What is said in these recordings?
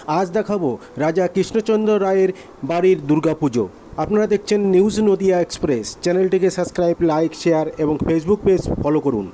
আজ দেখাবো রাজা কৃষ্ণচন্দ্র রায়ের বাড়ির দুর্গাপুজো। আপনারা দেখছেন নিউজ নদিয়া এক্সপ্রেস। চ্যানেলটিকে সাবস্ক্রাইব, লাইক, শেয়ার এবং ফেসবুক পেজ ফলো করুন।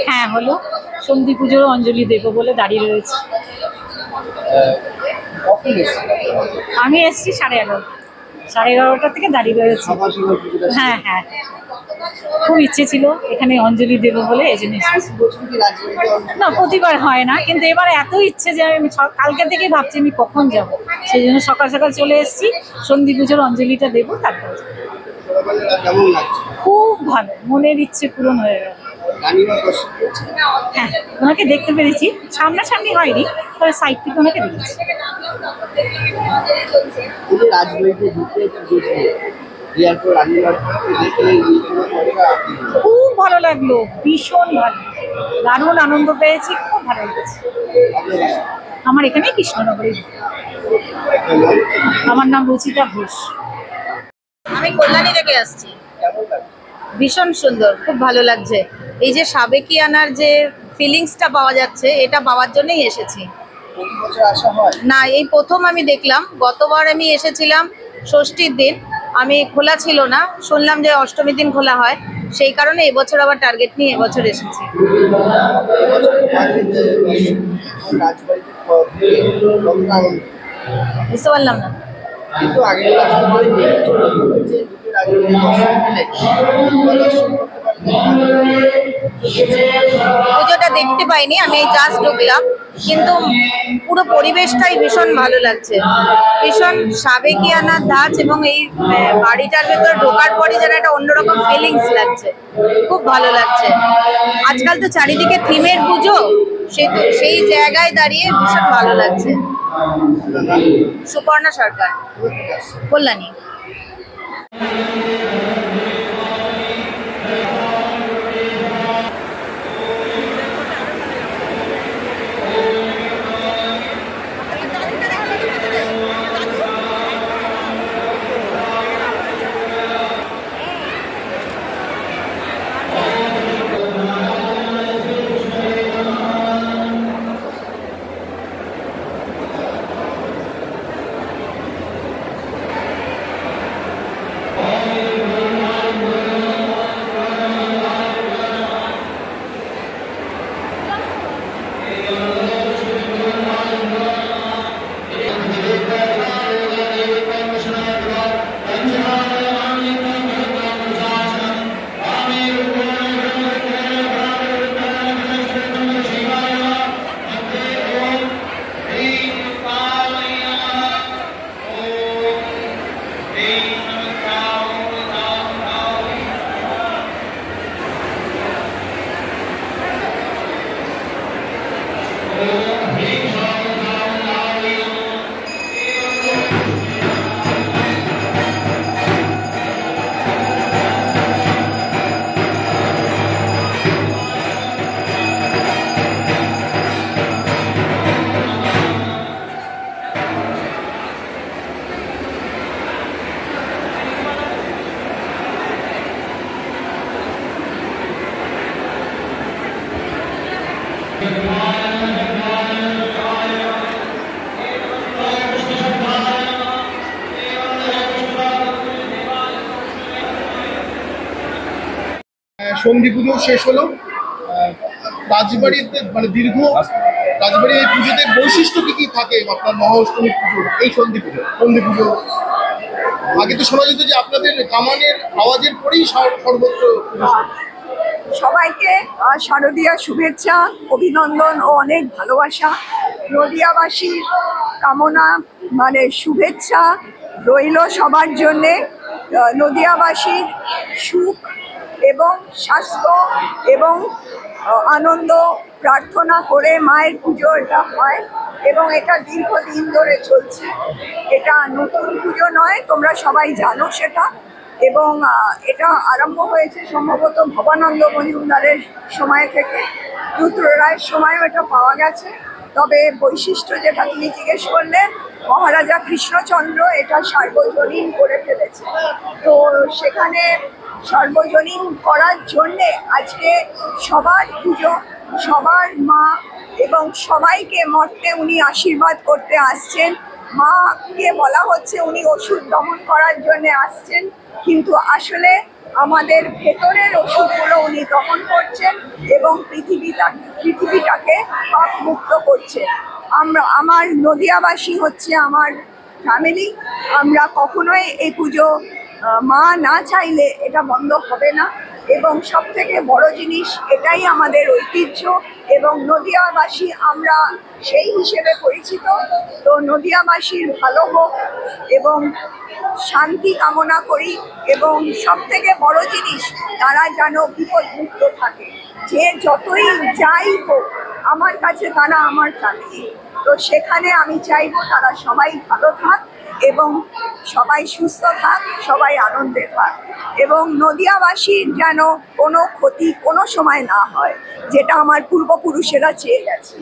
হ্যাঁ হলো, সন্ধি পুজোর অঞ্জলি দেবো বলে দাঁড়িয়ে রয়েছে। আমি এসছি 11:30, 11:30 থেকে দাঁড়িয়ে রয়েছে। হ্যাঁ হ্যাঁ, খুব ইচ্ছে ছিল এখানে অঞ্জলি দেবো বলে, এই জন্য না প্রতিবার হয় না, কিন্তু এবার এত ইচ্ছে যে আমি কালকে থেকে ভাবছি আমি কখন যাব, সেই জন্য সকাল সকাল চলে এসেছি, সন্ধি পুজোর অঞ্জলিটা দেবো তারপর। খুব ভালো, মনের ইচ্ছে পূরণ হয়ে গেল। হ্যাঁ, ওনাকে দেখতে পেরেছি, সামনাসামনি হয়নি, তবে সাইড থেকে ওনাকে দেখেছি। খুব ভালো লাগলো, ভীষণ ভালো, দারুণ আনন্দ পেয়েছি, খুব ভালো লেগেছে। আমার এখানে কৃষ্ণনগরে। আমার নাম রুচিতা ঘোষ। আমি কল্যাণী থেকে আসছি। ভীষণ সুন্দর, খুব ভালো লাগছে। এই যে সাবেকিয়ানার যে ফিলিংসটা পাওয়া যাচ্ছে, এটা পাওয়ার জন্যই এসেছি। না, এই প্রথম আমি দেখলাম। গতবার আমি এসেছিলাম ষষ্ঠীর দিন, আমি খোলা ছিল না, শুনলাম যে অষ্টমীর দিন খোলা হয়, সেই কারণে এবছর আবার টার্গেট নিয়ে এবছর এসেছি। বুঝতে পারলাম না। পুজোটা দেখতে পাইনি, আমি এই জাস্ট ঢুকলাম, কিন্তু পুরো পরিবেশটাই ভীষণ ভালো লাগছে। ভীষণ সাবেকিয়ানার ধাঁচ, এবং এই বাড়িটার ভেতর ঢোকার পরে যেন একটা অন্যরকম ফিলিংস লাগছে, খুব ভালো লাগছে। আজকাল তো চারিদিকে থিমের পুজো, সেই জায়গায় দাঁড়িয়ে ভীষণ ভালো লাগছে। সুপর্ণা সরকার, কল্যাণী। সন্ধি পুজো শেষ হলো। রাজবাড়িতে মানে দীর্ঘ রাজবাড়ির এই পুজোতে বৈশিষ্ট্য কি কি থাকে আপনার মহাঅষ্টমী পুজো, এই সন্ধি পুজো? আগে তো শোনা যেত যে আপনাদের কামানের আওয়াজের পরেই সর্বত্র। সবাইকে শারদীয়া শুভেচ্ছা, অভিনন্দন ও অনেক ভালোবাসা। নদিয়াবাসীর কামনা মানে শুভেচ্ছা রইল সবার জন্যে। নদিয়াবাসীর সুখ এবং স্বাস্থ্য এবং আনন্দ প্রার্থনা করে মায়ের পুজো এটা হয়, এবং এটা দীর্ঘদিন ধরে চলছে। এটা নতুন পুজো নয়, তোমরা সবাই জানো সেটা। এবং এটা আরম্ভ হয়েছে সম্ভবত ভবানন্দ মজুমদারের সময় থেকে, রুদ্র রায়ের সময়ও এটা পাওয়া গেছে। তবে বৈশিষ্ট্য যেটা তুমি জিজ্ঞেস করলে, মহারাজা কৃষ্ণচন্দ্র এটা সার্বজনীন করে ফেলেছে। তো সেখানে সার্বজনীন করার জন্যে আজকে সবার পুজো, সবার মা, এবং সবাইকে মর্তে উনি আশীর্বাদ করতে আসছেন। মাকে বলা হচ্ছে উনি ওষুধ দমন করার জন্য আসছেন, কিন্তু আসলে আমাদের ভেতরের ওষুধগুলো উনি তিনি দমন করছেন এবং পৃথিবীটাকে পাপ মুক্ত করছেন। আমার নদিয়াবাসী হচ্ছে আমার ফ্যামিলি। আমরা কখনোই এই পুজো মা না চাইলে এটা বন্ধ হবে না, এবং সব থেকে বড় জিনিস এটাই আমাদের ঐতিহ্য এবং নদিয়াবাসী আমরা সেই হিসেবে পরিচিত। তো নদিয়াবাসীর ভালো হোক এবং শান্তি কামনা করি, এবং সব থেকে বড় জিনিস তারা যেন বিপদমুক্ত থাকে। যে যতই যাই হোক আমার কাছে তারা আমার ফ্যামিলি, তো সেখানে আমি চাইবো তারা সবাই ভালো থাক এবং সবাই সুস্থ থাক, সবাই আনন্দে থাক, এবং নদিয়াবাসীর যেন কোনো ক্ষতি কোনো সময় না হয়, যেটা আমার পূর্বপুরুষেরা চেয়ে গেছে।